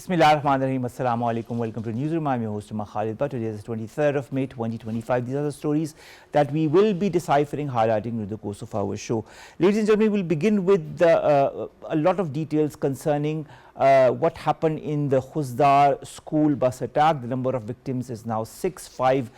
Bismillahirrahmanirrahim. Assalamu alaikum. Welcome to Newsroom. I'm your host, Omar Khalid. But today is the 23rd of May 2025. These are the stories that we will be deciphering, highlighting during the course of our show. Ladies and gentlemen, we'll begin with a lot of details concerning what happened in the Khuzdar school bus attack. The number of victims is now 6, 5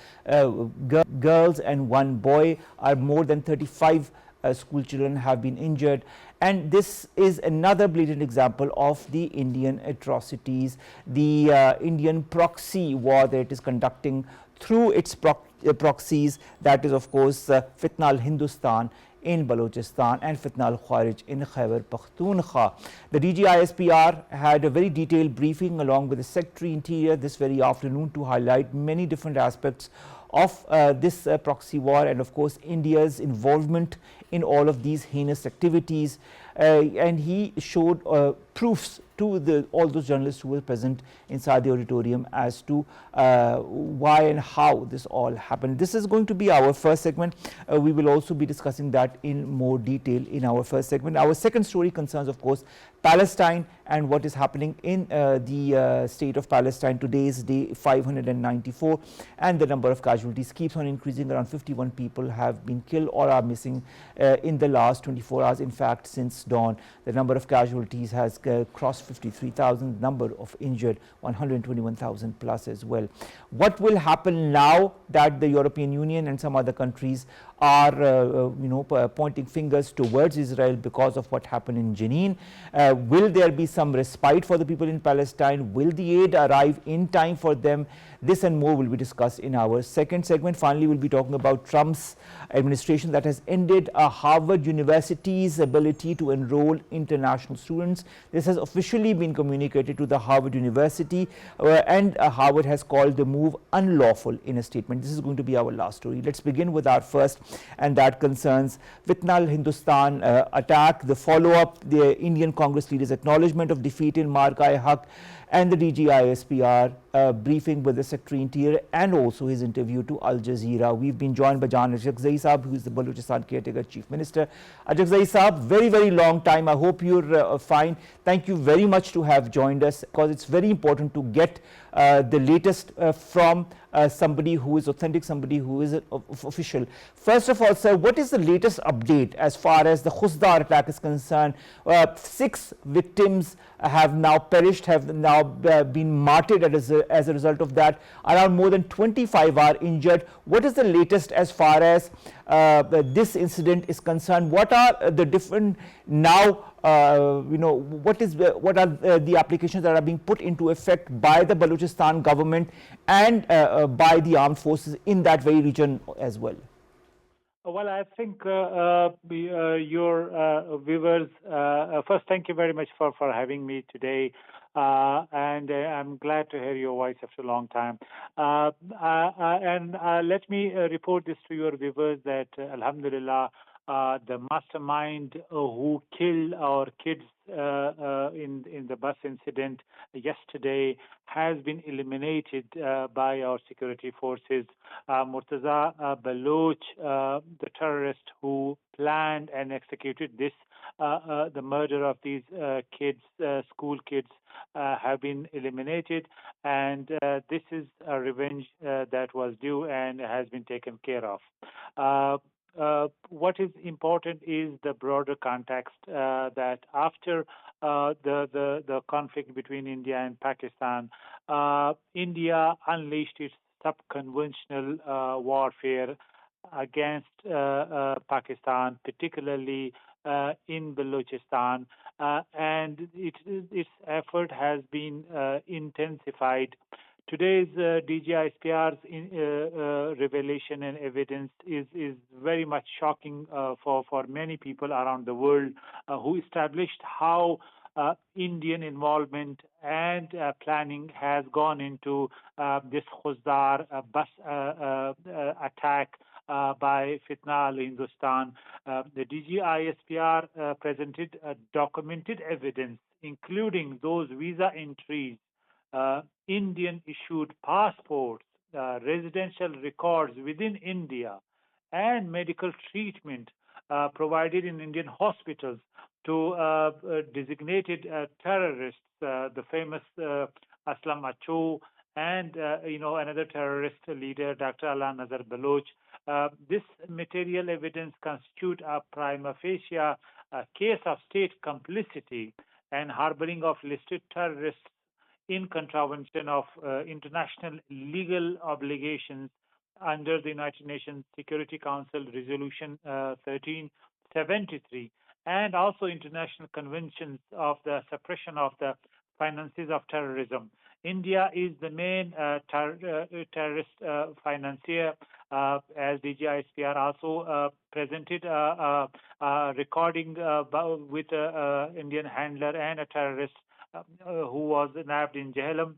girls and 1 boy. Are more than 35 school children have been injured, and this is another blatant example of the Indian atrocities, the Indian proxy war that it is conducting through its proxies, that is of course Fitna al-Hindustan in Balochistan and Fitna al-Kharij in Khyber Pakhtunkhwa. The DGISPR had a very detailed briefing along with the Secretary Interior this very afternoon to highlight many different aspects of this proxy war and of course India's involvement in all of these heinous activities, and he showed proofs to all those journalists who were present inside the auditorium as to why and how this all happened. This is going to be our first segment. We will also be discussing that in more detail in our first segment. Our second story concerns of course Palestine and what is happening in the state of Palestine. Today is day 594 and the number of casualties keeps on increasing. Around 51 people have been killed or are missing in the last 24 hours. In fact, since dawn, the number of casualties has crossed 53,000, number of injured 121,000 plus as well. What will happen now that the European Union and some other countries are pointing fingers towards Israel because of what happened in Jenin? Will there be some respite for the people in Palestine? Will the aid arrive in time for them? This and more will be discussed in our second segment. Finally, we'll be talking about Trump's administration that has ended Harvard University's ability to enroll international students. This has officially been communicated to the Harvard University, and Harvard has called the move unlawful in a statement. This is going to be our last story. Let's begin with our first, and that concerns Fitna al-Hindustan attack, the follow-up, the Indian Congress leader's acknowledgement of defeat in Marka-e-Haq, and the DGISPR briefing with the Secretary Interior and also his interview to Al Jazeera. We've been joined by Achakzai Saab, who is the Balochistan Caretaker Chief Minister. Achakzai Saab, very long time. I hope you're fine. Thank you very much to have joined us, because it's very important to get the latest from somebody who is authentic, somebody who is official. First of all, sir, what is the latest update as far as the Khuzdar attack is concerned? 6 victims have now perished, have now been martyred as a result of that. Around more than 25 are injured. What is the latest as far as this incident is concerned? What are the different now, what are the applications that are being put into effect by the Balochistan government and by the armed forces in that very region as well? Well, I think your viewers, first, thank you very much for having me today. And I'm glad to hear your voice after a long time. Let me report this to your viewers that, Alhamdulillah, the mastermind who killed our kids in the bus incident yesterday has been eliminated by our security forces. Murtaza Baloch, the terrorist who planned and executed this, the murder of these kids, school kids, have been eliminated, and this is a revenge that was due and has been taken care of. What is important is the broader context that after the conflict between India and Pakistan, India unleashed its subconventional warfare against Pakistan, particularly in Balochistan, and its effort has been intensified. Today's DGISPR's revelation and evidence is very much shocking for many people around the world who established how Indian involvement and planning has gone into this Khuzdar bus attack by Fitna al-Hindustan. The DGISPR presented documented evidence, including those visa entries, Indian issued passports, residential records within India, and medical treatment provided in Indian hospitals to designated terrorists, the famous Aslam Achu, and another terrorist leader, Dr. Allah Nazar Baloch. This material evidence constitute a prima facie case of state complicity and harboring of listed terrorists in contravention of international legal obligations under the United Nations Security Council Resolution 1373 and also international conventions of the suppression of the finances of terrorism. India is the main terrorist financier, as DGISPR also presented a recording with an Indian handler and a terrorist who was nabbed in Jhelum.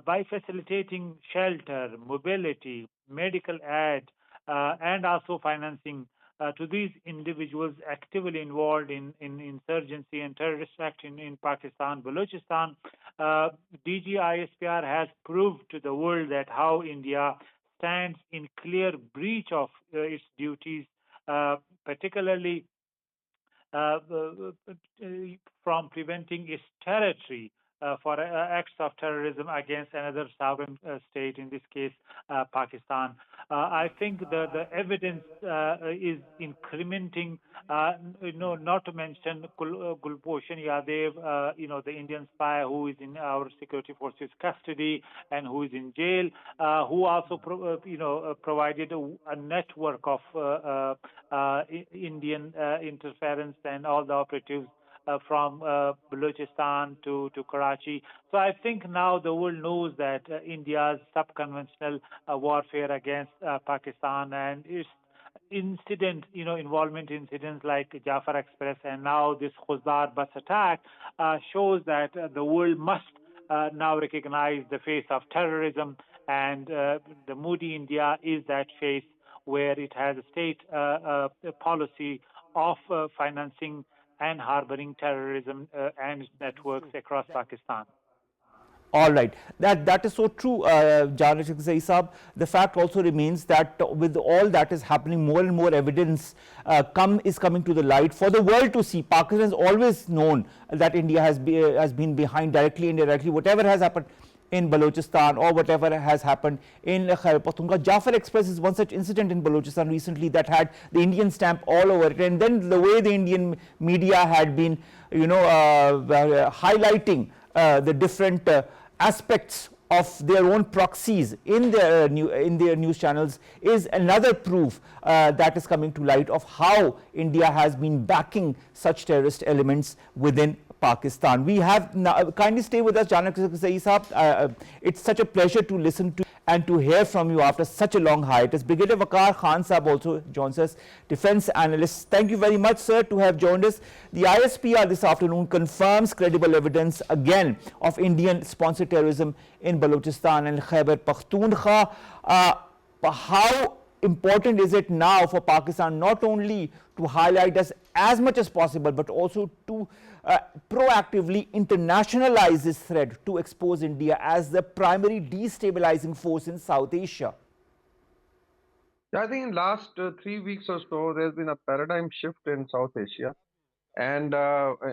By facilitating shelter, mobility, medical aid, and also financing to these individuals actively involved in insurgency and terrorist act in Pakistan, Balochistan, DGISPR has proved to the world that how India stands in clear breach of its duties, particularly from preventing its territory for acts of terrorism against another sovereign state, in this case, Pakistan. I think the evidence is incrementing, not to mention Gulbhushan Yadav, the Indian spy who is in our security forces custody and who is in jail, who also, provided a network of Indian interference and all the operatives from Balochistan to Karachi. So I think now the world knows that India's subconventional warfare against Pakistan and its involvement in incidents like Jafar Express and now this Khuzdar bus attack shows that the world must now recognize the face of terrorism, and the Modi India is that face where it has a state policy of financing and harboring terrorism and networks across Pakistan. All right, that is so true, Achakzai Saab. The fact also remains that with all that is happening, more and more evidence is coming to the light for the world to see. Pakistan has always known that India has been behind, directly and indirectly, whatever has happened in Balochistan or whatever has happened in Khyber Pakhtunkhwa. Jafar Express is one such incident in Balochistan recently that had the Indian stamp all over it, and then the way the Indian media had been, highlighting the different aspects of their own proxies in their news channels is another proof that is coming to light of how India has been backing such terrorist elements within Pakistan. We have now, kindly stay with us, Achakzai Saab. It's such a pleasure to listen to and to hear from you after such a long hiatus. Brigadier Waqar Khan Saab also joins us, defense analyst. Thank you very much, sir, to have joined us. The ISPR this afternoon confirms credible evidence again of Indian sponsored terrorism in Balochistan and Khyber Pakhtunkhwa. How important is it now for Pakistan not only to highlight us as much as possible, but also to proactively internationalize this threat to expose India as the primary destabilizing force in South Asia? Yeah, I think in last 3 weeks or so, there's been a paradigm shift in South Asia. And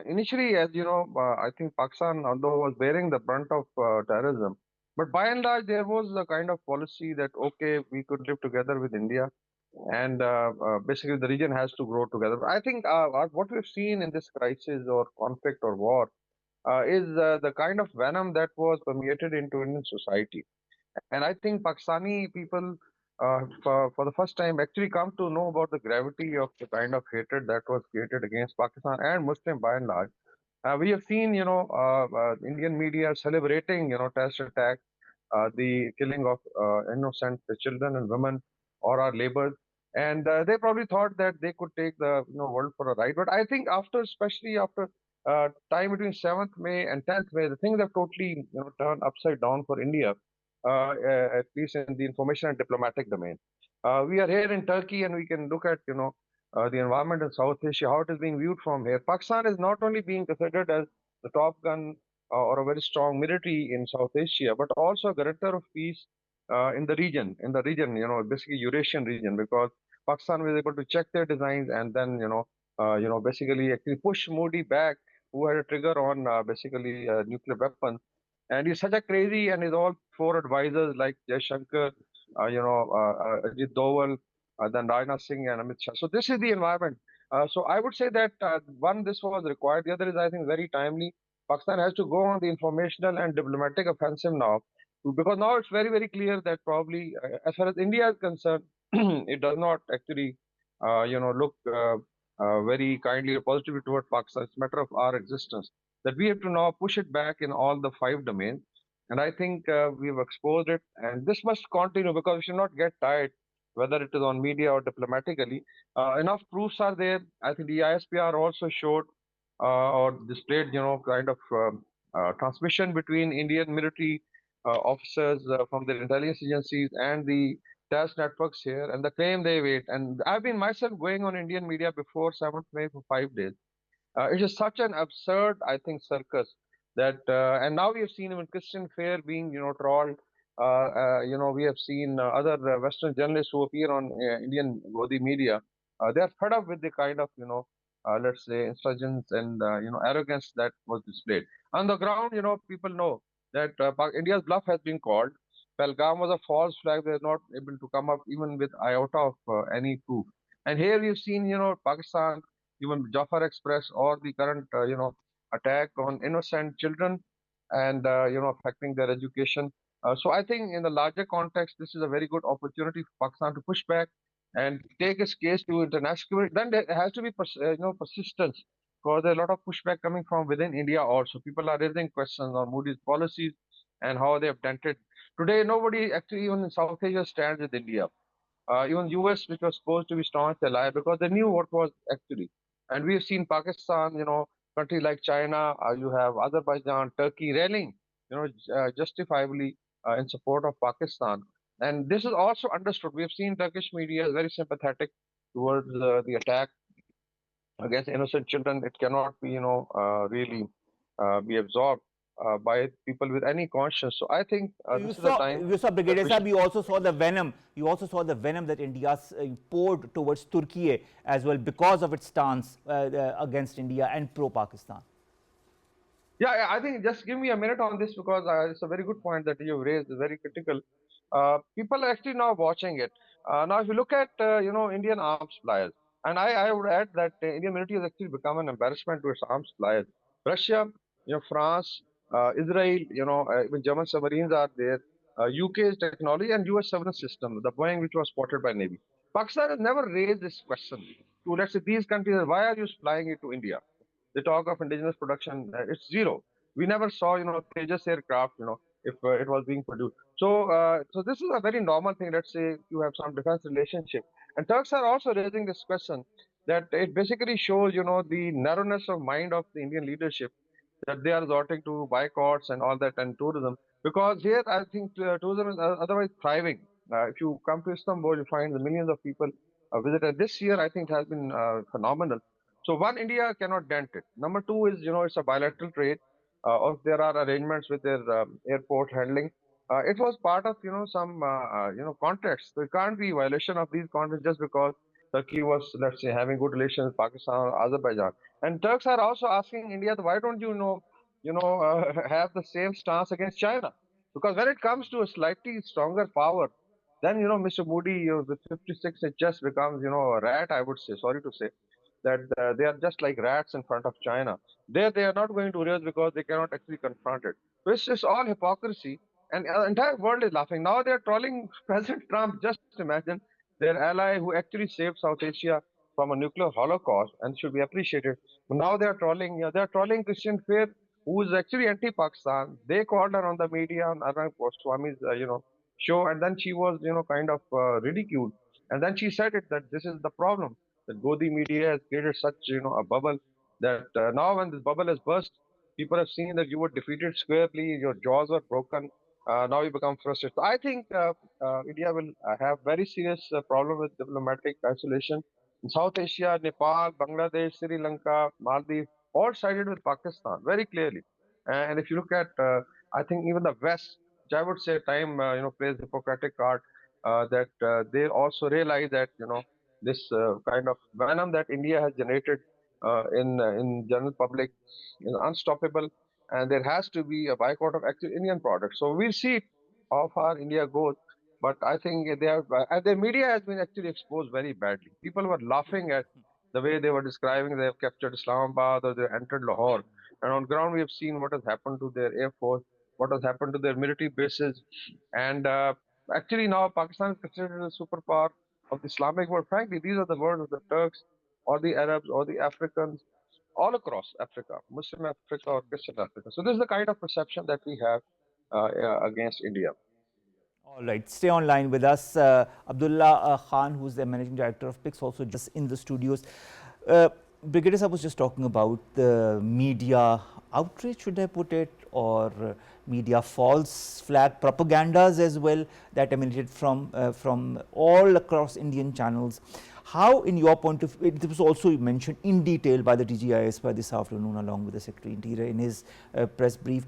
initially, as you know, I think Pakistan, although was bearing the brunt of terrorism, but by and large, there was a kind of policy that, okay, we could live together with India, and basically the region has to grow together. I think what we've seen in this crisis or conflict or war is the kind of venom that was permeated into Indian society. And I think Pakistani people, for the first time, actually come to know about the gravity of the kind of hatred that was created against Pakistan and Muslim by and large. We have seen, Indian media celebrating, terrorist attack, the killing of innocent children and women or our laborers. And they probably thought that they could take the world for a ride. But I think especially after time between 7th May and 10th May, the things have totally turned upside down for India, at least in the information and diplomatic domain. We are here in Turkey, and we can look at the environment in South Asia, how it is being viewed from here. Pakistan is not only being considered as the top gun or a very strong military in South Asia, but also a guarantor of peace in the region, basically Eurasian region, because Pakistan was able to check their designs and then, basically actually push Modi back, who had a trigger on basically nuclear weapons. And he's such a crazy, and his all four advisors like Jaishankar, Ajit Doval, then Rajnath Singh and Amit Shah. So this is the environment. So I would say that one, this was required. The other is, I think, very timely. Pakistan has to go on the informational and diplomatic offensive now, because now it's very, very clear that probably, as far as India is concerned, it does not actually, look very kindly or positively toward Pakistan. It's a matter of our existence that we have to now push it back in all the five domains. And I think we've exposed it, and this must continue because we should not get tired, whether it is on media or diplomatically. Enough proofs are there. I think the ISPR also showed or displayed, kind of transmission between Indian military officers from their intelligence agencies and the terrorist networks here, and the claim they made. And I've been myself going on Indian media before 7th May for 5 days. It is such an absurd, I think, circus that, and now we have seen even Christian Fair being, trolled. We have seen other Western journalists who appear on Indian Godi media. They are fed up with the kind of, let's say, insurgents and, arrogance that was displayed. On the ground, people know that India's bluff has been called. Pelgam was a false flag. They're not able to come up even with iota of any proof. And here we've seen, Pakistan, even Jafar Express, or the current, attack on innocent children and, affecting their education. So I think in the larger context, this is a very good opportunity for Pakistan to push back and take its case to international community. Then there has to be, persistence, because there's a lot of pushback coming from within India also. People are raising questions on Moody's policies and how they have dented. Today, nobody actually, even in South Asia, stands with India. Even US, which was supposed to be staunch ally, because they knew what was actually. And we've seen Pakistan, countries like China, you have Azerbaijan, Turkey rallying, justifiably in support of Pakistan. And this is also understood. We've seen Turkish media is very sympathetic towards the attack against innocent children. It cannot be, really be absorbed by people with any conscience. So I think You this is the saw, time you saw that Brigadier we Sahib, should. you also saw the venom. You also saw the venom that India poured towards Turkey as well because of its stance against India and pro-Pakistan. Yeah, I think just give me a minute on this because it's a very good point that you've raised. It's very critical. People are actually now watching it. Now, if you look at Indian arms suppliers, and I would add that Indian military has actually become an embarrassment to its arms suppliers. Russia, France, Israel, even German submarines are there. UK's technology and US surveillance system, the Boeing which was spotted by Navy. Pakistan has never raised this question to, let's say, these countries. Why are you supplying it to India? The talk of indigenous production, it's zero. We never saw, Tejas aircraft, if it was being produced. So this is a very normal thing. Let's say you have some defense relationship, and Turks are also raising this question that it basically shows, the narrowness of mind of the Indian leadership, that they are resorting to boycotts and all that and tourism. Because here, I think tourism is otherwise thriving. If you come to Istanbul, you find the millions of people visit. And this year, I think, has been phenomenal. So one, India cannot dent it. Number two is, it's a bilateral trade, or there are arrangements with their airport handling. It was part of, some, contracts. So it can't be violation of these contracts just because Turkey was, let's say, having good relations with Pakistan or Azerbaijan. And Turks are also asking India, why don't you have the same stance against China? Because when it comes to a slightly stronger power, then Mr. Modi, with 56, it just becomes a rat. I would say, sorry to say, that they are just like rats in front of China. There, they are not going to realize because they cannot actually confront it. So it's just all hypocrisy, and the entire world is laughing. Now they are trolling President Trump. Just imagine their ally who actually saved South Asia from a nuclear holocaust and should be appreciated. Now they are trolling. They are trolling Christian Fair, who is actually anti-Pakistan. They called her on the media on Arnab Goswami's, show, and then she was, kind of ridiculed. And then she said it that this is the problem, that Godi media has created such, a bubble that now when this bubble has burst, people have seen that you were defeated squarely, your jaws were broken. Now you become frustrated. So I think India will have very serious problem with diplomatic isolation. In South Asia, Nepal, Bangladesh, Sri Lanka, Maldives, all sided with Pakistan very clearly. And if you look at, I think even the West, which I would say time, plays Hippocratic card, that they also realize that, this kind of venom that India has generated in general public is unstoppable, and there has to be a boycott of actual Indian products. So we'll see how far India goes. But I think they have, and the media has been actually exposed very badly. People were laughing at the way they were describing they have captured Islamabad or they entered Lahore. And on ground, we have seen what has happened to their air force, what has happened to their military bases. And actually, now Pakistan is considered a superpower of the Islamic world. Frankly, these are the words of the Turks or the Arabs or the Africans all across Africa, Muslim Africa or Christian Africa. So, this is the kind of perception that we have against India. All right, stay online with us. Abdullah Khan, who's the managing director of PIX, also just in the studios. Brigadier Sahab was just talking about the media outrage, should I put it, or media false flag propagandas as well that emanated from all across Indian channels. How, in your point of view, it was also mentioned in detail by the DGIS by this afternoon, along with the Secretary Interior in his press brief.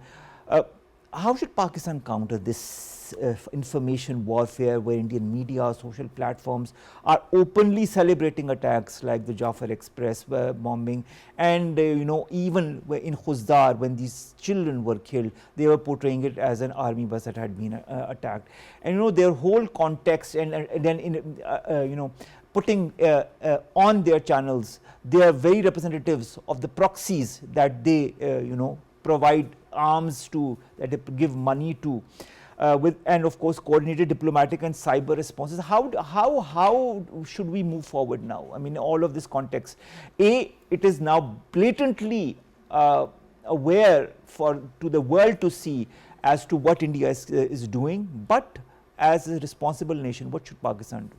How should Pakistan counter this information warfare where Indian media, social platforms are openly celebrating attacks like the Jafar Express bombing, and even in Khuzdar, when these children were killed, they were portraying it as an army bus that had been attacked. And their whole context, and then putting on their channels, they are very representatives of the proxies that they provide arms to, that they give money to, and of course coordinated diplomatic and cyber responses. How should we move forward now? I mean, all of this context. It is now blatantly aware to the world to see as to what India is doing, but as a responsible nation, what should Pakistan do?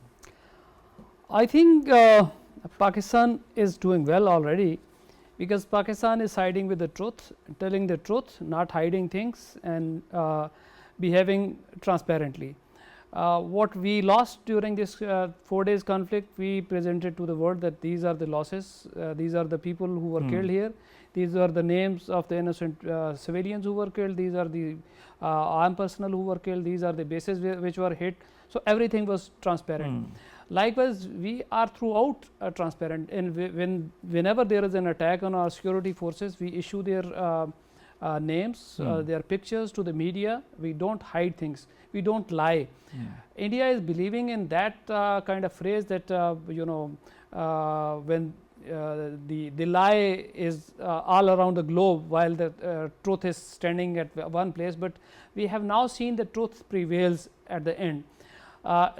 I think Pakistan is doing well already, because Pakistan is siding with the truth, telling the truth, not hiding things, and behaving transparently. What we lost during this 4 days conflict, we presented to the world that these are the losses, these are the people who were killed here, these are the names of the innocent civilians who were killed, these are the armed personnel who were killed, these are the bases which were hit. So everything was transparent. Likewise, we are throughout transparent, and whenever there is an attack on our security forces, we issue their names, their pictures to the media. We don't hide things, we don't lie. India is believing in that kind of phrase that when the lie is all around the globe while the truth is standing at one place, but we have now seen the truth prevails at the end.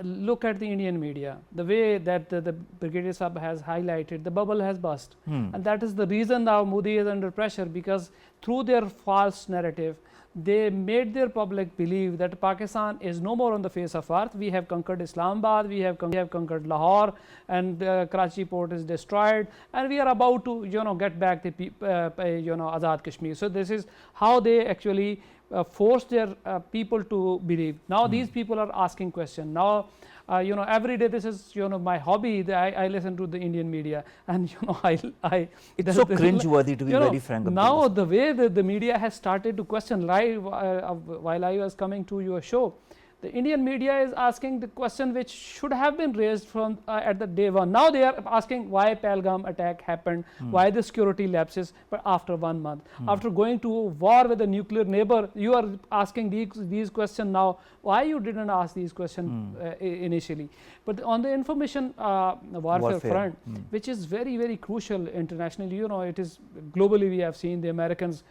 Look at the Indian media, the way that the Brigadier Sahab has highlighted, the bubble has burst, and that is the reason now Modi is under pressure, because through their false narrative, they made their public believe that Pakistan is no more on the face of earth. We have conquered Islamabad, we have conquered Lahore, and Karachi port is destroyed, and we are about to get back the Azad Kashmir. So this is how they actually force their people to believe. Now these people are asking questions. Now every day, this is my hobby. I listen to the Indian media, and it's so cringeworthy, to be very frank. Now the way the media has started to question live while I was coming to your show, the Indian media is asking the question which should have been raised from at the day one. Now they are asking why Pahalgam attack happened, why the security lapses, but after 1 month, after going to war with a nuclear neighbor, you are asking these questions now. Why you didn't ask these questions initially? But on the information warfare front, which is very, very crucial internationally, it is globally, we have seen the Americans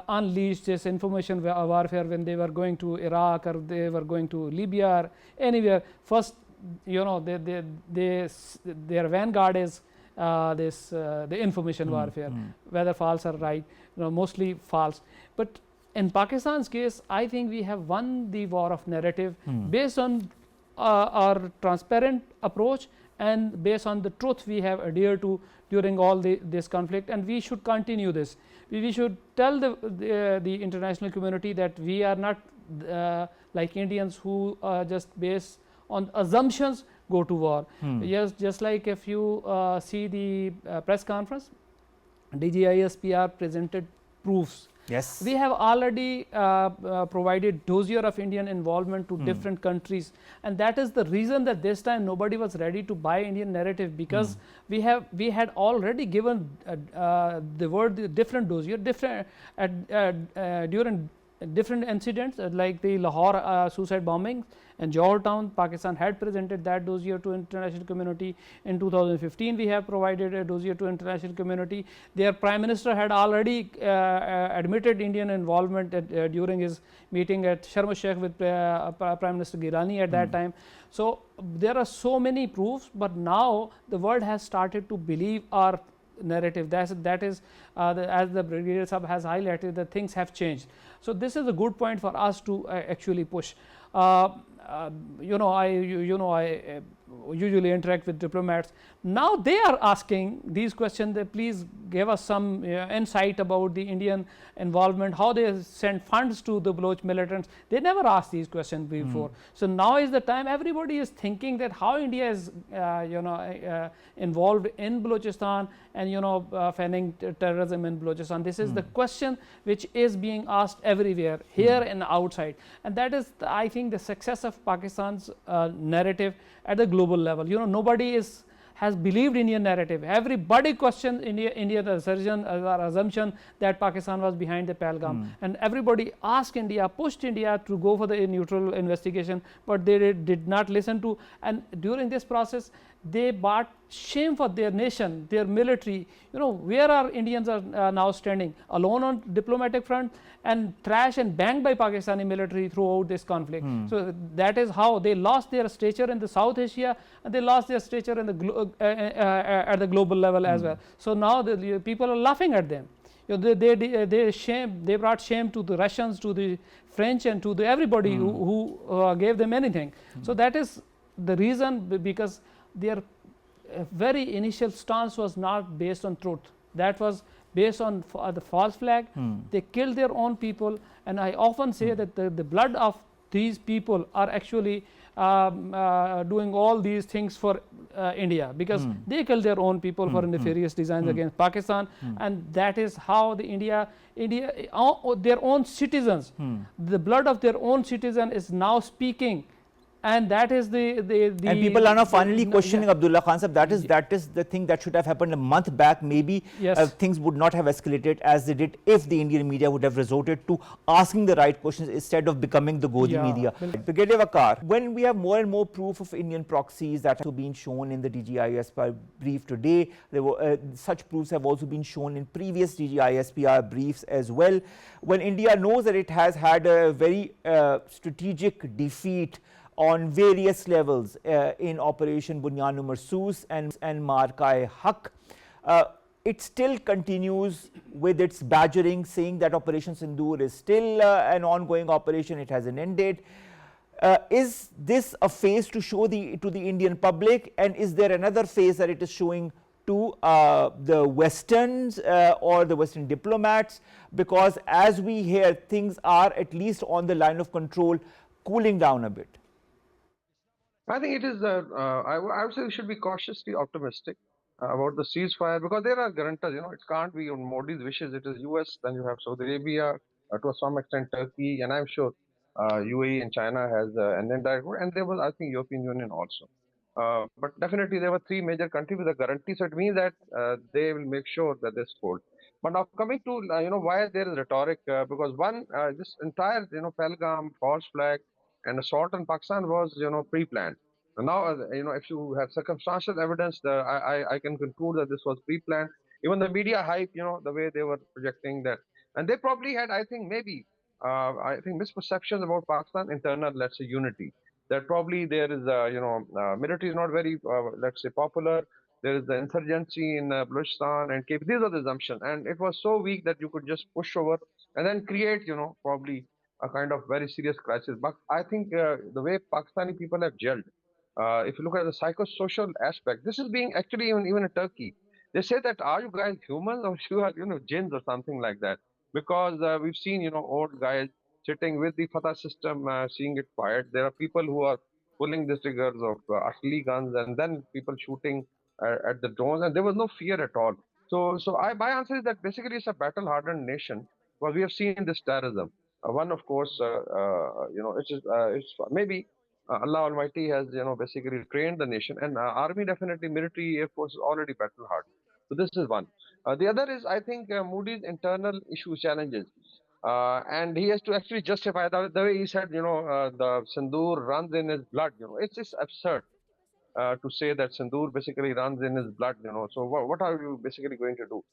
unleashed this information warfare when they were going to Iraq, or they were going to Libya, or anywhere. First, their vanguard is the information warfare, whether false or right, mostly false. But in Pakistan's case, I think we have won the war of narrative based on our transparent approach, and based on the truth we have adhered to during all this conflict, and we should continue this. We should tell the international community that we are not like Indians who just based on assumptions go to war. Yes, just like if you see the press conference, DGIS PR presented proofs Yes. We have already provided dossier of Indian involvement to different countries, and that is the reason that this time nobody was ready to buy Indian narrative, because we had already given the word different dossier during different incidents like the Lahore suicide bombing and Johor, Pakistan had presented that dossier to international community. In 2015, we have provided a dossier to international community. Their Prime Minister had already admitted Indian involvement during his meeting at Sharm el-Sheikh with Prime Minister Gilani at that time. So there are so many proofs, but now the world has started to believe our narrative. That is as the Brigadier Sahab has highlighted, that things have changed. So this is a good point for us to actually push. I usually interact with diplomats. Now they are asking these questions, that please give us some insight about the Indian involvement, how they send funds to the Baloch militants. They never asked these questions before. So now is the time. Everybody is thinking that how India is involved in Balochistan and fanning terrorism in Balochistan. This is the question which is being asked everywhere, here and outside, and that is, I think, the success of Pakistan's narrative at the global level. Nobody has believed Indian narrative. Everybody questioned Indian assumption that Pakistan was behind the Pahalgam, and everybody asked India, pushed India to go for the neutral investigation, but they did not listen to. And during this process, they brought shame for their nation, their military. Where are Indians are now standing alone on diplomatic front and trashed and banged by Pakistani military throughout this conflict. So that is how they lost their stature in the South Asia, and they lost their stature in the at the global level as well. So now the people are laughing at them. They brought shame to the Russians, to the French, and to everybody who gave them anything. So that is the reason, because their very initial stance was not based on truth. That was based on the false flag. They killed their own people, and I often say that the blood of these people are actually doing all these things for India, because they killed their own people for nefarious designs against Pakistan, and that is how India their own citizens, the blood of their own citizen is now speaking. And that is and people are now finally questioning Abdullah Khan Sahab. That is the thing that should have happened a month back. Maybe things would not have escalated as they did if the Indian media would have resorted to asking the right questions instead of becoming the Godi media. Brigadier Waqar, when we have more and more proof of Indian proxies that have been shown in the DGISPR brief today, there were such proofs have also been shown in previous DGISPR briefs as well. When India knows that it has had a very strategic defeat on various levels in Operation Bunyan Marsus and Marka-e-Haq, it still continues with its badgering, saying that Operation Sindoor is still an ongoing operation, it hasn't ended. Is this a phase to show to the Indian public, and is there another phase that it is showing to the Westerns or the Western diplomats? Because as we hear, things are at least on the line of control cooling down a bit. I think it is, I would say we should be cautiously optimistic about the ceasefire, because there are guarantors. It can't be on Modi's wishes. It is US, then you have Saudi Arabia, to some extent Turkey, and I'm sure UAE and China has an indirect, and there was, I think, European Union also. But definitely there were three major countries with a guarantee, so it means that they will make sure that they support. But now coming to why there is rhetoric, because one, this entire Pahalgam false flag and assault on Pakistan was pre-planned. And now if you have circumstantial evidence, I can conclude that this was pre-planned. Even the media hype, the way they were projecting that, and they probably had, I think, maybe misperceptions about Pakistan internal, let's say, unity. That probably there is military is not very let's say popular. There is the insurgency in Balochistan and Cape. These are the assumptions, and it was so weak that you could just push over and then create probably a kind of very serious crisis. But I think the way Pakistani people have gelled, if you look at the psychosocial aspect, this is being actually even in Turkey. They say that, are you guys humans or you are jinns or something like that? Because we've seen old guys sitting with the Fatah system, seeing it fired. There are people who are pulling the triggers of artillery guns, and then people shooting at the drones, and there was no fear at all. So my answer is that basically it's a battle-hardened nation, Well, we have seen this terrorism. One, of course, it's maybe Allah Almighty has, basically trained the nation, and army definitely, military, air force is already battle hard. So this is one. The other is, I think, Moody's internal issues, challenges. And he has to actually justify the way he said, the Sindoor runs in his blood. It's just absurd to say that Sindoor basically runs in his blood. So what are you basically going to do?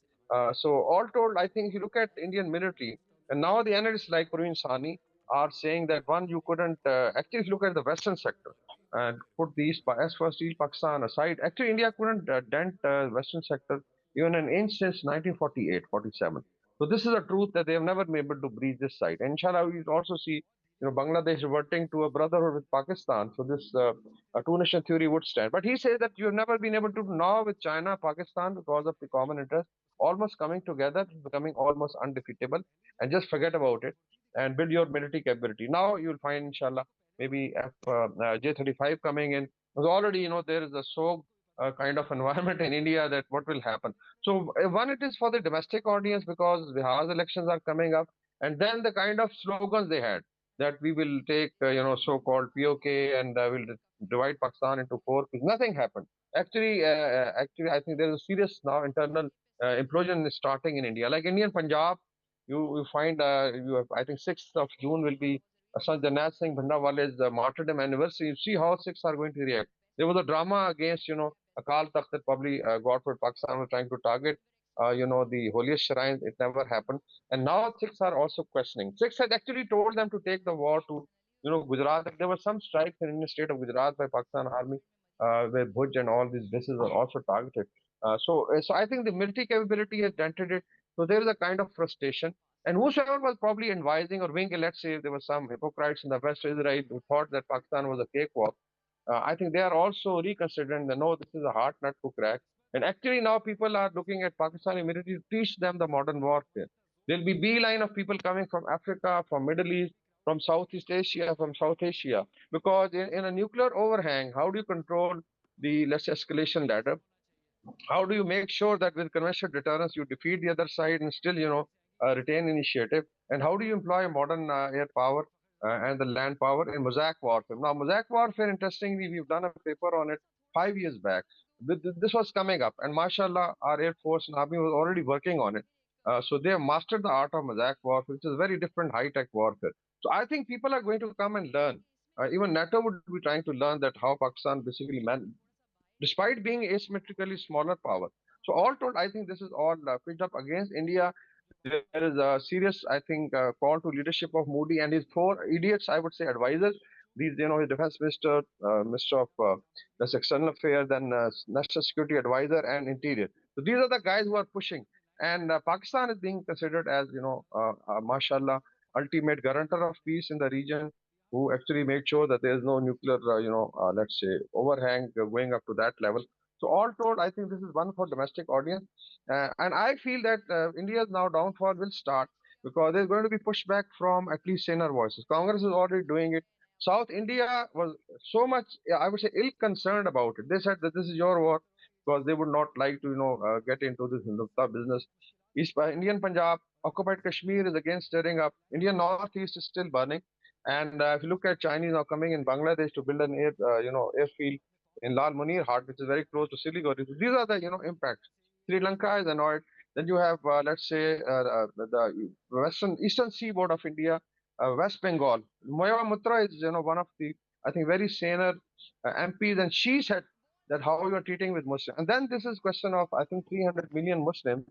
So all told, I think if you look at Indian military, and now the analysts like Praveen Sani are saying that one, you couldn't actually, if you look at the Western sector and put these as for Steel Pakistan aside, actually India couldn't dent Western sector even an inch since 1948, 47. So this is a truth that they have never been able to breach this side. And inshallah, we also see, Bangladesh reverting to a brotherhood with Pakistan. So this two-nation theory would stand. But he says that you have never been able to now with China, Pakistan, because of the common interest, almost coming together, becoming almost undefeatable, and just forget about it and build your military capability. Now you'll find, inshallah, maybe J-35 coming in. Because already, there is a so kind of environment in India that what will happen. So one, it is for the domestic audience because Bihar's elections are coming up, and then the kind of slogans they had that we will take, so-called POK and we'll divide Pakistan into four. Nothing happened. Actually, I think there is a serious now internal implosion is starting in India. Like Indian Punjab, you find you have, I think 6th of June will be Sant Janat Singh Bhandawale's martyrdom anniversary. You see how Sikhs are going to react. There was a drama against, Akal Takht that probably God for Pakistan was trying to target, the holiest shrines. It never happened. And now Sikhs are also questioning. Sikhs had actually told them to take the war to, Gujarat. There were some strikes in the state of Gujarat by Pakistan army, where Bhuj and all these bases were also targeted. So I think the military capability has dented it. So there is a kind of frustration. And whosoever was probably advising or wing, let's say there were some hypocrites in the West Israel who thought that Pakistan was a cakewalk. I think they are also reconsidering that no, this is a hard nut to crack. And actually now people are looking at Pakistani military to teach them the modern warfare. There'll be beeline of people coming from Africa, from Middle East, from Southeast Asia, from South Asia. Because in a nuclear overhang, how do you control the, let's say, escalation ladder? How do you make sure that with conventional deterrence you defeat the other side and still retain initiative? And how do you employ modern air power and the land power in mosaic warfare? Now mosaic warfare, interestingly, we've done a paper on it 5 years back. This was coming up, and mashallah our air force and army was already working on it. So they have mastered the art of mosaic warfare, which is very different high-tech warfare. So I think people are going to come and learn. Even NATO would be trying to learn that how Pakistan basically despite being asymmetrically smaller power. So all told, I think this is all pitched up against India. There is a serious, I think, call to leadership of Modi and his four idiots, I would say, advisors. These, his defense minister, minister of the external affairs, then national security advisor and interior. So these are the guys who are pushing. And Pakistan is being considered as, mashallah, ultimate guarantor of peace in the region, who actually made sure that there is no nuclear, let's say, overhang going up to that level. So all told, I think this is one for domestic audience. And I feel that India's now downfall will start because there's going to be pushback from at least saner voices. Congress is already doing it. South India was so much, I would say, ill-concerned about it. They said that this is your war because they would not like to, get into this Hindutva business. Indian Punjab, occupied Kashmir is again stirring up. Indian Northeast is still burning. And if you look at Chinese now coming in Bangladesh to build an airfield in Lal Munir Hart, which is very close to Siliguri. So these are the impacts. Sri Lanka is annoyed. Then you have let's say the eastern seaboard of India, West Bengal. Moya Mutra is one of the, I think, very saner MPs, and she said that how you are treating with Muslims. And then this is question of, I think, 300 million Muslims,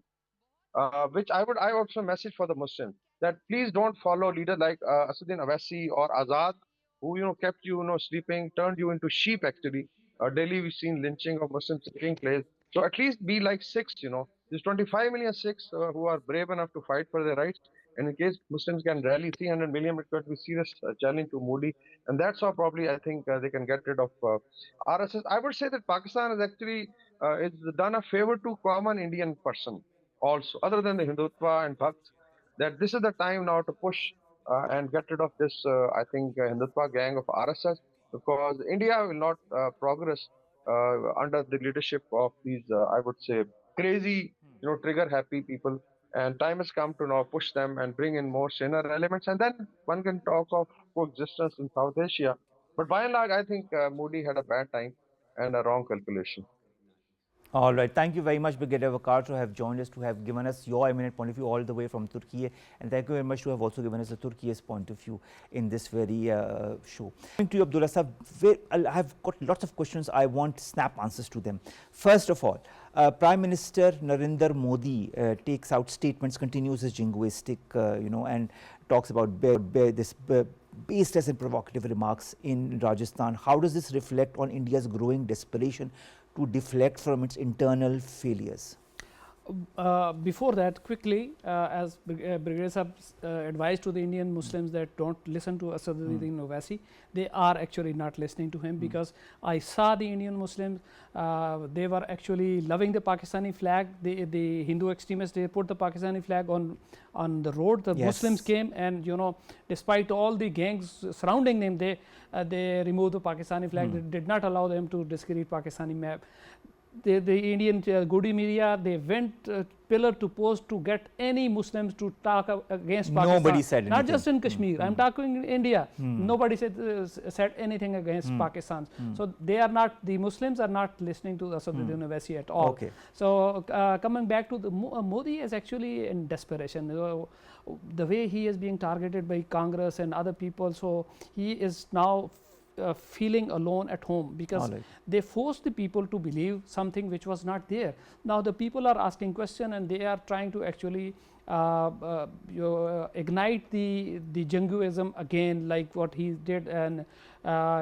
which I also message for the Muslims that please don't follow leader like Assuddin Awasi or Azad, who kept you sleeping, turned you into sheep actually. Daily we've seen lynching of Muslims taking place. So at least be like Sikhs, There's 25 million Sikhs who are brave enough to fight for their rights. And in case Muslims can rally 300 million, it could be serious challenge to Modi. And that's how probably I think they can get rid of RSS. I would say that Pakistan has actually it's done a favor to common Indian person also, other than the Hindutva and Bhakt, that this is the time now to push and get rid of this, I think, Hindutva gang of RSS, because India will not progress under the leadership of these, I would say, crazy, trigger happy people. And time has come to now push them and bring in more sinner elements. And then one can talk of coexistence in South Asia. But by and large, I think Modi had a bad time and a wrong calculation. All right. Thank you very much, Brigadier Waqar, to have joined us, to have given us your eminent point of view all the way from Turkey. And thank you very much to have also given us the Turkey's point of view in this very show. Coming to you, Abdullah Sahab, I have got lots of questions. I want snap answers to them. First of all, Prime Minister Narendra Modi takes out statements, continues his jingoistic, and talks about baseless and provocative remarks in Rajasthan. How does this reflect on India's growing desperation to deflect from its internal failures? Before that, quickly, as Brigadier Sahab advised to the Indian Muslims that don't listen to Asaduddin Owaisi, they are actually not listening to him, because I saw the Indian Muslims, they were actually loving the Pakistani flag. The Hindu extremists, they put the Pakistani flag on the road. The Muslims came, and despite all the gangs surrounding them, they removed the Pakistani flag. They did not allow them to discredit Pakistani map. The Indian Goody media, they went pillar to post to get any Muslims to talk against Pakistan. Nobody said anything. Not just in Kashmir. I'm talking in India. Nobody said anything against Pakistan. So they are not, the Muslims are not listening to Asaduddin Owaisi at all. Okay. So coming back to the Modi is actually in desperation. The way he is being targeted by Congress and other people, so he is now feeling alone at home, because they forced the people to believe something which was not there. Now the people are asking questions, and they are trying to actually ignite the jingoism again, like what he did, and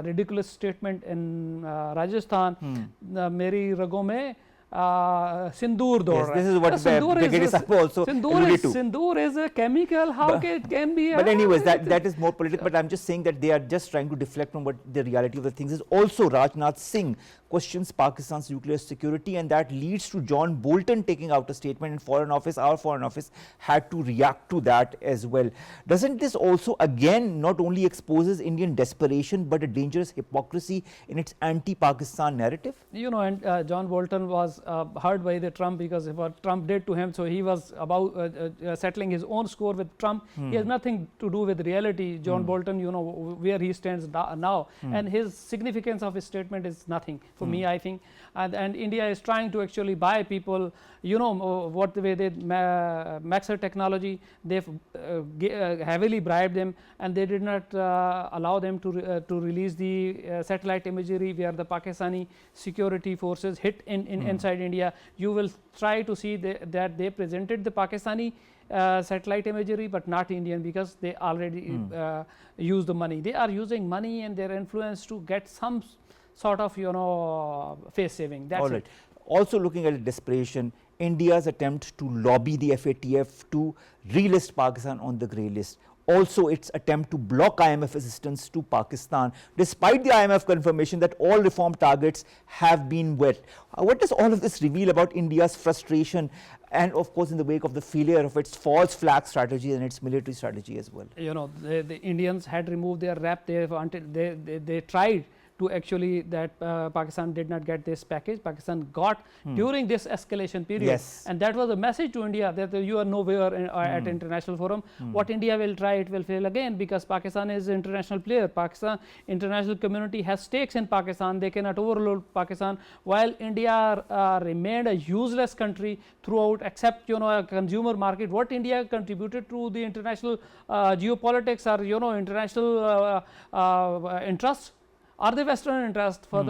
ridiculous statement in Rajasthan, Meri Ragon mein Sindoor dor. Yes, this is what Brigadier Sahab also alluded to. Sindoor is a chemical. How can be? But anyways, that is more political. But I'm just saying that they are just trying to deflect from what the reality of the things is. Also, Rajnath Singh questions Pakistan's nuclear security, and that leads to John Bolton taking out a statement in Foreign Office. Our Foreign Office had to react to that as well. Doesn't this also again not only exposes Indian desperation, but a dangerous hypocrisy in its anti-Pakistan narrative? And John Bolton was hurt by the Trump, because of what Trump did to him. So he was about settling his own score with Trump. He has nothing to do with reality. John Bolton, where he stands now, and his significance of his statement is nothing for me, I think. And India is trying to actually buy people, what the way they Maxer technology, they've heavily bribed them, and they did not allow them to release the satellite imagery where the Pakistani security forces hit inside India. You will try to see that they presented the Pakistani satellite imagery, but not Indian, because they already use the money. They are using money and their influence to get some sort of face saving. That's it. Also looking at desperation, India's attempt to lobby the FATF to relist Pakistan on the grey list. Also its attempt to block IMF assistance to Pakistan, despite the IMF confirmation that all reform targets have been met. What does all of this reveal about India's frustration, and of course in the wake of the failure of its false flag strategy and its military strategy as well? The Indians had removed their rep there until they tried to actually that Pakistan did not get this package. Pakistan got during this escalation period, and that was a message to India that you are nowhere at international forum. What India will try, it will fail again, because Pakistan is an international player. Pakistan international community has stakes in Pakistan. They cannot overload Pakistan, while India remained a useless country throughout, except a consumer market. What India contributed to the international geopolitics or international interests, or the Western interest for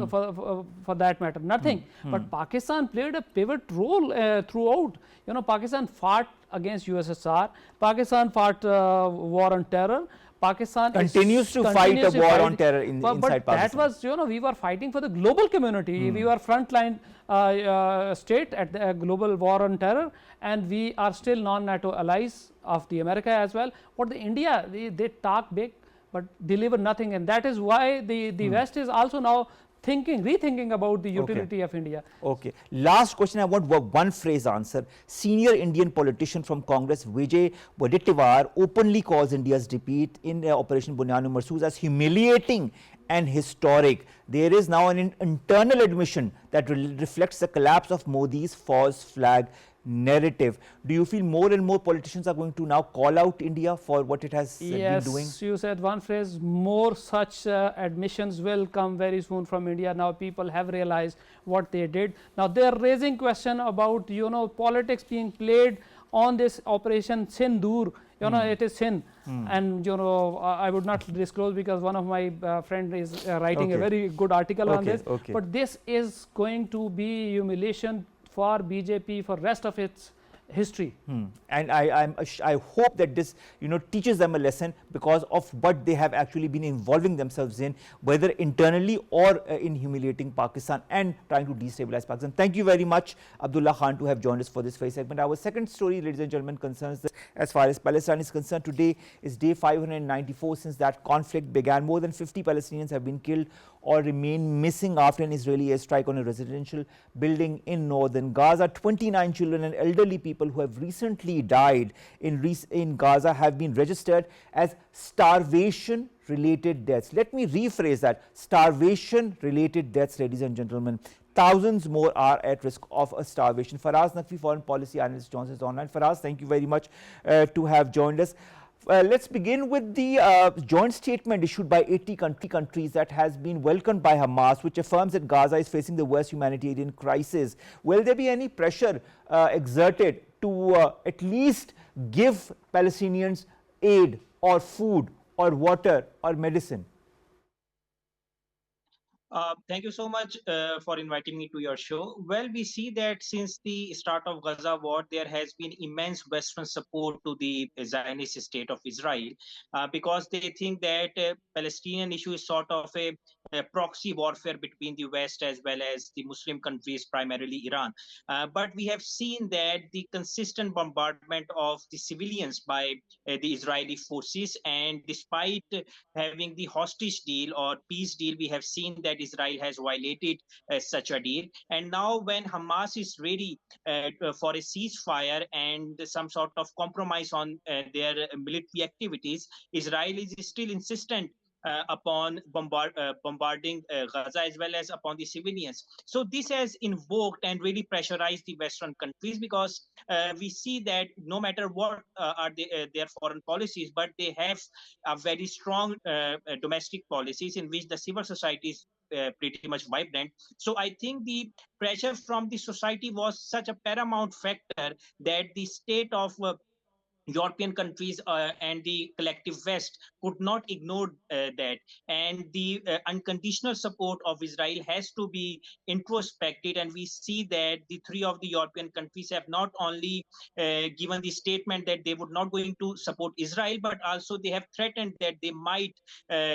that matter? Nothing. But Pakistan played a pivot role throughout. Pakistan fought against USSR. Pakistan fought war on terror. Pakistan continues to fight a war on terror inside Pakistan. That was, we were fighting for the global community. We were frontline state at the global war on terror, and we are still non-NATO allies of the America as well. But the India, they talk big, but deliver nothing, and that is why the West is also now rethinking about the utility of India. Okay. Last question, I want one phrase answer. Senior Indian politician from Congress, Vijay Wadettiwar, openly calls India's defeat in Operation Bunyanu Marsoos as humiliating and historic. There is now an internal admission that reflects the collapse of Modi's false flag narrative. Do you feel more and more politicians are going to now call out India for what it has been doing? Yes, you said one phrase, more such admissions will come very soon from India. Now people have realized what they did. Now they are raising question about, you know, politics being played on this operation Sindoor. You know, it is Sin, and you know, I would not disclose because one of my friend is writing a very good article on this. But this is going to be humiliation for BJP for rest of its history. And I hope that this, you know, teaches them a lesson because of what they have actually been involving themselves in, whether internally or in humiliating Pakistan and trying to destabilize Pakistan. Thank you very much, Abdullah Khan, to have joined us for this very segment. Our second story, ladies and gentlemen, concerns this. As far as Palestine is concerned, today is day 594 since that conflict began. More than 50 Palestinians have been killed or remain missing after an Israeli airstrike on a residential building in northern Gaza. 29 children and elderly people who have recently died in Gaza have been registered as starvation-related deaths. Let me rephrase that, starvation-related deaths, ladies and gentlemen. Thousands more are at risk of a starvation. Faraz Naqvi, foreign policy analyst, joins us online. Faraz, thank you very much to have joined us. Let's begin with the joint statement issued by 80 countries that has been welcomed by Hamas, which affirms that Gaza is facing the worst humanitarian crisis. Will there be any pressure exerted to at least give Palestinians aid or food or water or medicine? Thank you so much for inviting me to your show. Well, we see that since the start of Gaza war, there has been immense Western support to the Zionist state of Israel because they think that Palestinian issue is sort of a proxy warfare between the West as well as the Muslim countries, primarily Iran. But we have seen that the consistent bombardment of the civilians by the Israeli forces, and despite having the hostage deal or peace deal, we have seen that Israel has violated such a deal. And now when Hamas is ready for a ceasefire and some sort of compromise on their military activities, Israel is still insistent upon bombarding Gaza as well as upon the civilians. So this has invoked and really pressurized the Western countries because we see that no matter what are their foreign policies, but they have a very strong domestic policies in which the civil society is pretty much vibrant. So I think the pressure from the society was such a paramount factor that the state of European countries and the collective West could not ignore that. And the unconditional support of Israel has to be introspected. And we see that the three of the European countries have not only given the statement that they would not going to support Israel, but also they have threatened that they might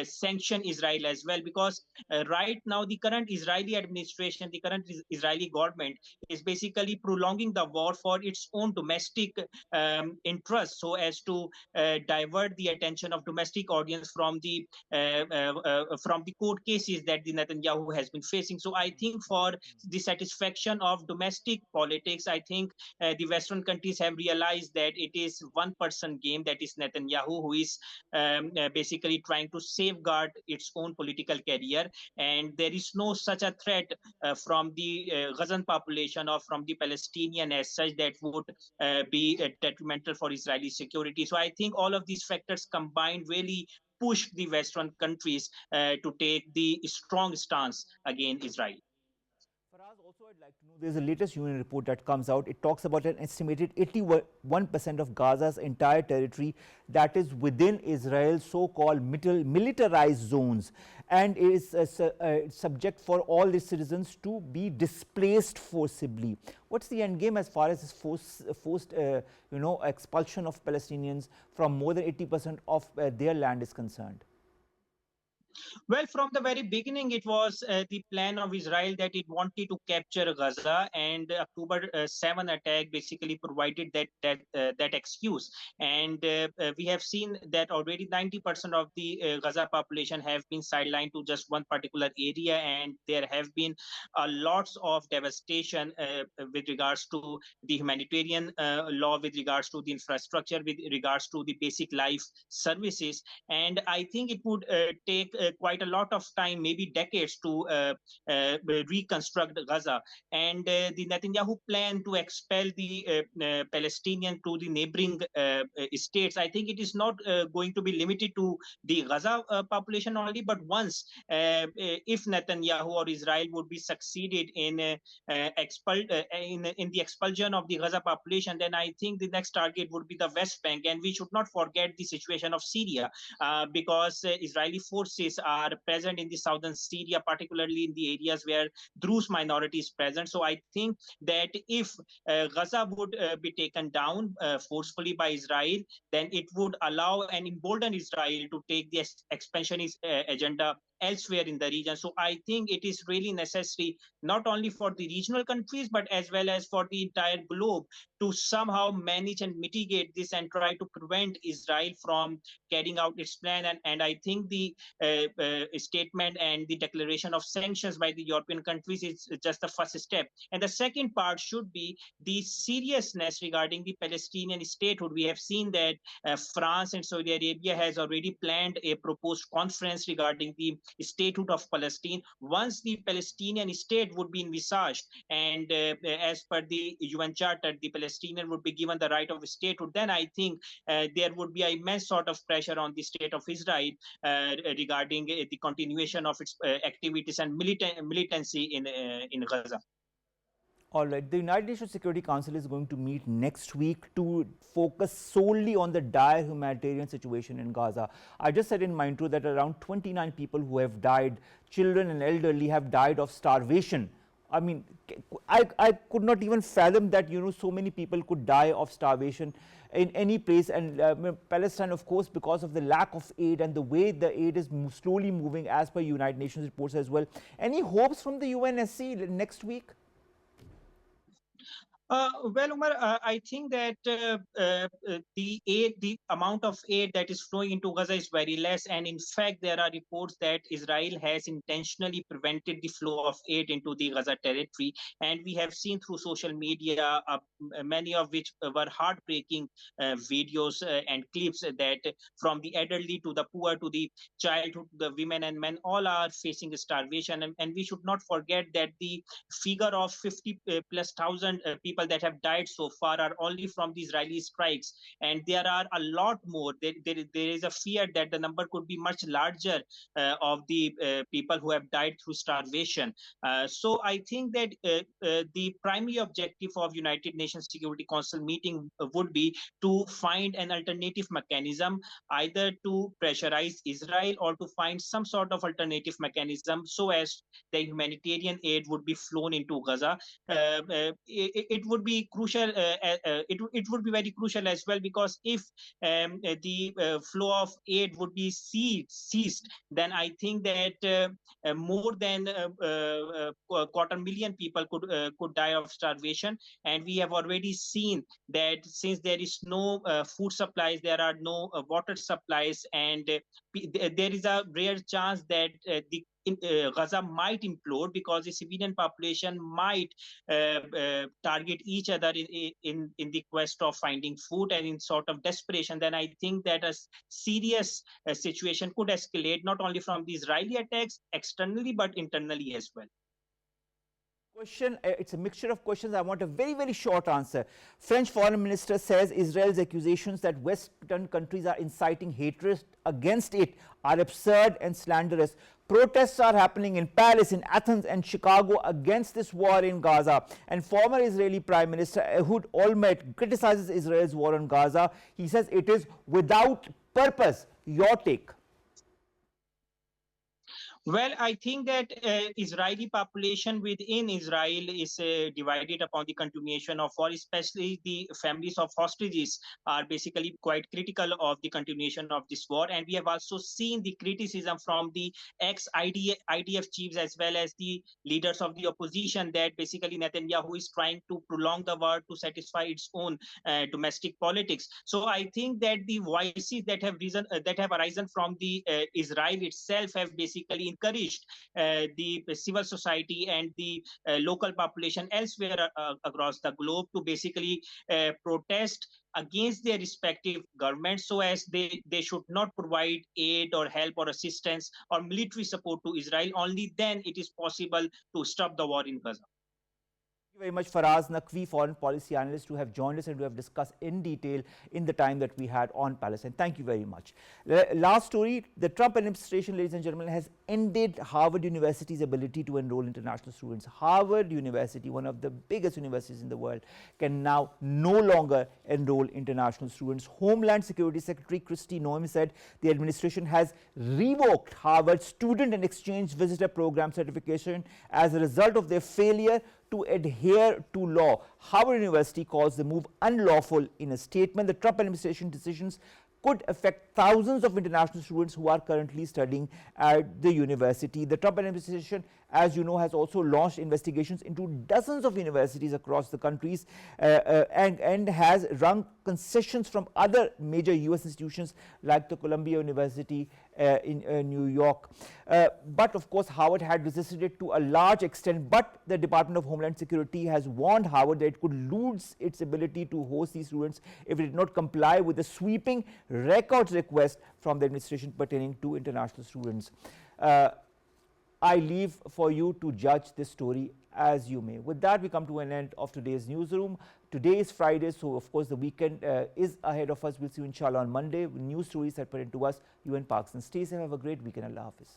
sanction Israel as well. Because right now, the current Israeli administration, the current Israeli government is basically prolonging the war for its own domestic interest, so as to divert the attention of domestic audience from the court cases that the Netanyahu has been facing. So I think for the satisfaction of domestic politics, I think the Western countries have realized that it is one person game, that is Netanyahu, who is basically trying to safeguard its own political career, and there is no such a threat from the Gazan population or from the Palestinian as such that would be detrimental for Israeli security. So I think all of these factors combined really push the Western countries to take the strong stance against Israel. Faraz, also I'd like to know, there's a latest UN report that comes out. It talks about an estimated 81% of Gaza's entire territory that is within Israel's so-called militarized zones, and is subject for all its citizens to be displaced forcibly. What's the end game as far as this forced expulsion of Palestinians from more than 80% of their land is concerned? Well, from the very beginning, it was the plan of Israel that it wanted to capture Gaza, and the October 7 attack basically provided that excuse. And we have seen that already 90% of the Gaza population have been sidelined to just one particular area, and there have been lots of devastation with regards to the humanitarian law, with regards to the infrastructure, with regards to the basic life services. And I think it would take quite a lot of time, maybe decades, to reconstruct Gaza. And the Netanyahu plan to expel the Palestinian to the neighboring states, I think it is not going to be limited to the Gaza population only, but once if Netanyahu or Israel would be succeeded in in the expulsion of the Gaza population, then I think the next target would be the West Bank. And we should not forget the situation of Syria, because Israeli forces are present in the southern Syria, particularly in the areas where Druze minority is present. So I think that if Gaza would be taken down forcefully by Israel, then it would allow and embolden Israel to take the expansionist agenda elsewhere in the region. So I think it is really necessary, not only for the regional countries, but as well as for the entire globe, to somehow manage and mitigate this and try to prevent Israel from carrying out its plan. And I think the statement and the declaration of sanctions by the European countries is just the first step. And the second part should be the seriousness regarding the Palestinian statehood. We have seen that France and Saudi Arabia has already planned a proposed conference regarding the statehood of Palestine. Once the Palestinian state would be envisaged, and as per the UN Charter, the Palestinian would be given the right of statehood, then I think there would be an immense sort of pressure on the state of Israel regarding the continuation of its activities and militancy in Gaza. All right, the United Nations Security Council is going to meet next week to focus solely on the dire humanitarian situation in Gaza. I just said in my intro that around 29 people who have died, children and elderly, have died of starvation. I mean, I could not even fathom that, so many people could die of starvation in any place. And Palestine, of course, because of the lack of aid and the way the aid is slowly moving as per United Nations reports as well. Any hopes from the UNSC next week? Well, Omar, I think that the amount of aid that is flowing into Gaza is very less, and in fact, there are reports that Israel has intentionally prevented the flow of aid into the Gaza territory, and we have seen through social media, many of which were heartbreaking videos and clips that from the elderly to the poor to the childhood, the women and men, all are facing starvation, and we should not forget that the figure of 50 plus thousand people that have died so far are only from the Israeli strikes, and there are a lot more. There is a fear that the number could be much larger of the people who have died through starvation. So I think that the primary objective of United Nations Security Council meeting would be to find an alternative mechanism, either to pressurize Israel or to find some sort of alternative mechanism so as the humanitarian aid would be flown into Gaza. It would be crucial. It would be very crucial as well, because if the flow of aid would be ceased, then I think that more than 250,000 people could die of starvation. And we have already seen that since there is no food supplies, there are no water supplies, and there is a rare chance that the Gaza might implode, because the civilian population might target each other in the quest of finding food and in sort of desperation. Then I think that a serious situation could escalate, not only from the Israeli attacks externally, but internally as well. Question, it's a mixture of questions. I want a very, very short answer. French foreign minister says Israel's accusations that Western countries are inciting hatred against it are absurd and slanderous. Protests are happening in Paris, in Athens and Chicago against this war in Gaza. And former Israeli Prime Minister Ehud Olmert criticizes Israel's war on Gaza. He says it is without purpose. Your take? Well, I think that Israeli population within Israel is divided upon the continuation of war, especially the families of hostages are basically quite critical of the continuation of this war. And we have also seen the criticism from the ex-IDF chiefs as well as the leaders of the opposition that basically Netanyahu is trying to prolong the war to satisfy its own domestic politics. So I think that the voices that have arisen from the Israel itself have basically encouraged the civil society and the local population elsewhere across the globe to basically protest against their respective governments, so as they should not provide aid or help or assistance or military support to Israel. Only then it is possible to stop the war in Gaza. Thank you very much, Faraz Naqvi, foreign policy analyst, who have joined us and who have discussed in detail in the time that we had on Palestine. Thank you very much. Last story, the Trump administration, ladies and gentlemen, has ended Harvard University's ability to enroll international students. Harvard University, one of the biggest universities in the world, can now no longer enroll international students. Homeland Security Secretary Kristi Noem said the administration has revoked Harvard's student and exchange visitor program certification as a result of their failure to adhere to law. Harvard University calls the move unlawful in a statement. The Trump administration decisions could affect thousands of international students who are currently studying at the university. The Trump administration, as you know, has also launched investigations into dozens of universities across the countries and has run concessions from other major US institutions like the Columbia University in New York. But of course, Harvard had resisted it to a large extent, but the Department of Homeland Security has warned Harvard that it could lose its ability to host these students if it did not comply with the sweeping records request from the administration pertaining to international students. I leave for you to judge this story as you may. With that, we come to an end of today's newsroom. Today is Friday, so of course the weekend is ahead of us. We'll see you inshallah on Monday with new stories that pertain to us. You and Pakistan. Stay safe, have a great weekend. Allah Hafiz.